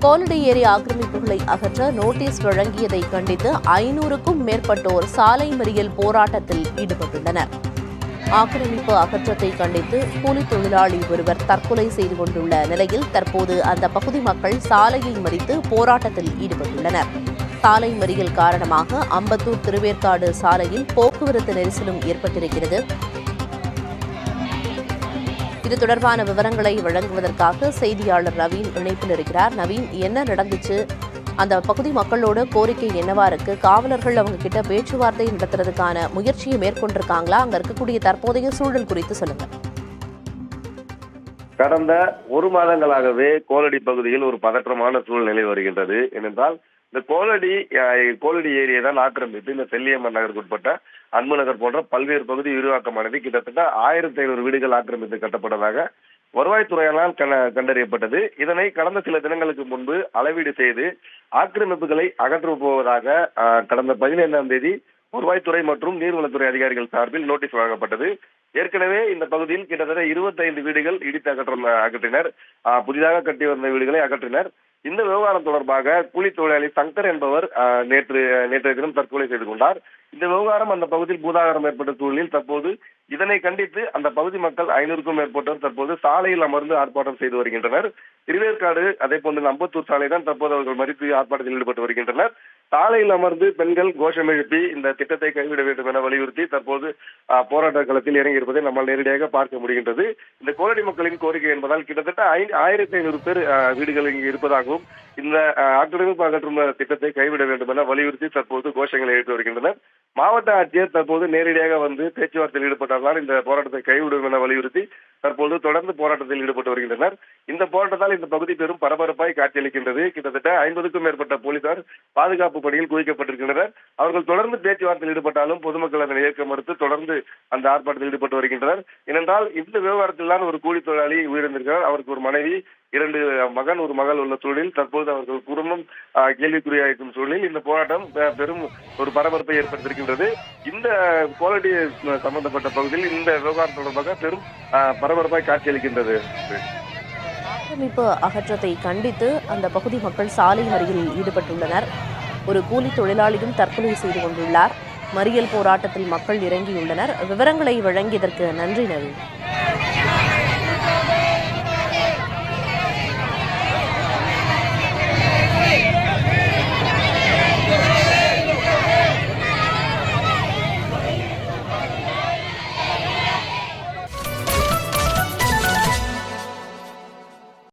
கோலடி ஏரி ஆக்கிரமிப்புகளை அகற்ற நோட்டீஸ் வழங்கியதை கண்டித்து 500க்கும் மேற்பட்டோர் சாலை மறியல் போராட்டத்தில் ஈடுபட்டுள்ளனர். ஆக்கிரமிப்பு அகற்றத்தை கண்டித்து கூலி தொழிலாளி ஒருவர் தற்கொலை செய்து கொண்டுள்ள நிலையில் தற்போது அந்த பகுதி மக்கள் சாலையை மறித்து போராட்டத்தில் ஈடுபட்டுள்ளனர். சாலை மறியல் காரணமாக அம்பத்தூர் திருவேற்காடு சாலையில் போக்குவரத்து நெரிசலும் ஏற்பட்டிருக்கிறது. இது தொடர்பான விவரங்களை வழங்குவதற்காக செய்தியாளர் நவீன் இணைப்பில் இருக்கிறார். நவீன், என்ன நடந்துச்சு? அந்த பகுதி மக்களோட கோரிக்கை என்னவா இருக்கு? காவலர்கள் அவங்க கிட்ட பேச்சுவார்த்தை நடத்துறதுக்கான முயற்சியை மேற்கொண்டிருக்காங்களா? அங்க இருக்கக்கூடிய தற்போதைய சூழல் குறித்து சொல்லுங்க. கடந்த ஒரு மாதங்களாகவே கோலடி பகுதியில் ஒரு பதற்றமான சூழ்நிலை வருகின்றது. ஏனென்றால் இந்த கோலடி ஏரியை தான் ஆக்கிரமித்து இந்த செல்லியம்மன் நகருக்கு உட்பட்ட அன்பு நகர் போன்ற பல்வேறு பகுதி விரிவாக்கமானது. கிட்டத்தட்ட 1500 வீடுகள் ஆக்கிரமித்து கட்டப்பட்டதாக வருவாய்த்துறையால் கண்டறியப்பட்டது. இதனை கடந்த சில தினங்களுக்கு முன்பு அளவீடு செய்து ஆக்கிரமிப்புகளை அகற்ற போவதாக கடந்த 15ஆம் தேதி வருவாய்த்துறை மற்றும் நீர்வளத்துறை அதிகாரிகள் சார்பில் நோட்டீஸ் வழங்கப்பட்டது. ஏற்கனவே இந்த பகுதியில் கிட்டத்தட்ட 25 வீடுகள் இடித்து அகற்றினர். புதிதாக கட்டி வந்த வீடுகளை அகற்றினர். இந்த விவகாரம் தொடர்பாக கூலி தொழிலாளி சங்கர் என்பவர் நேற்றைய தினம் தற்கொலை செய்து கொண்டார். இந்த விவகாரம் அந்த பகுதியில் பூதாகரம் ஏற்பட்ட சூழலில் தற்போது இதனை கண்டித்து அந்த பகுதி மக்கள் 500க்கும் மேற்பட்டோர் தற்போது சாலையில் அமர்ந்து ஆர்ப்பாட்டம் செய்து வருகின்றனர். திருவேற்காடு அதே போன்று அம்பத்தூர் சாலை தான் தற்போது அவர்கள் மறித்து ஆர்ப்பாட்டத்தில் ஈடுபட்டு வருகின்றனர். சாலையில் அமர்ந்து பெண்கள் கோஷம் எழுப்பி இந்த திட்டத்தை கைவிட வேண்டும் என வலியுறுத்தி தற்போது போராட்ட களத்தில் இறங்கி இருப்பதை நம்மால் நேரடியாக பார்க்க முடிகின்றது. இந்த கோலடி மக்களின் கோரிக்கை என்பதால் கிட்டத்தட்ட 1500 பேர் வீடுகள் இங்கு இருப்பதாகவும் இந்த ஆக்கிரமிப்பு அகற்றும் திட்டத்தை கைவிட வேண்டும் என வலியுறுத்தி தற்போது கோஷங்களை எழுப்பி வருகின்றனர். மாவட்ட ஆட்சியர் தற்போது நேரடியாக வந்து பேச்சுவார்த்தையில் ஈடுபட்டால் இந்த போராட்டத்தை கைவிடும் என வலியுறுத்தி தற்போது தொடர்ந்து போராட்டத்தில் ஈடுபட்டு வருகின்றனர். இந்த போராட்டத்தால் இந்த பகுதி பெரும் பரபரப்பாய் காட்சியளிக்கின்றது. கிட்டத்தட்ட 50க்கும் மேற்பட்ட போலீசார் பாதுகாப்பு பணியில் குவிக்கப்பட்டிருக்கின்றனர். அவர்கள் தொடர்ந்து பேச்சுவார்த்தையில் ஈடுபட்டாலும் பொதுமக்கள் அதனை ஏற்க மறுத்து தொடர்ந்து அந்த ஆர்ப்பாட்டத்தில் ஈடுபட்டு வருகின்றனர். ஏனென்றால் இந்த விவகாரத்தில் தான் ஒரு கூலி தொழிலாளி உயிரிழந்திருக்கிறார். அவருக்கு ஒரு மனைவி, 2 மகன், 1 மகள் உள்ள சூழலில் தற்போது அவர்கள் குடும்பம் கேள்விக்குறியாயிருக்கும் சூழலில் இந்த போராட்டம் பெரும் ஒரு பரபரப்பை ஏற்படுத்தியிருக்கின்றது. இந்த கோலடி சம்பந்தப்பட்ட பகுதியில் இந்த விவகாரம் தொடர்பாக பெரும் பரபரப்பாய் காட்சியளிக்கின்றது. ஆக்கிரமிப்பு அகற்றத்தை கண்டித்து அந்த பகுதி மக்கள் சாலை மறியலில் ஈடுபட்டுள்ளனர். ஒரு கூலி தொழிலாளியும் தற்கொலை செய்து கொண்டுள்ளார். மறியல் போராட்டத்தில் மக்கள் இறங்கியுள்ளனர். விவரங்களை வழங்கியதற்கு நன்றி நவீன்.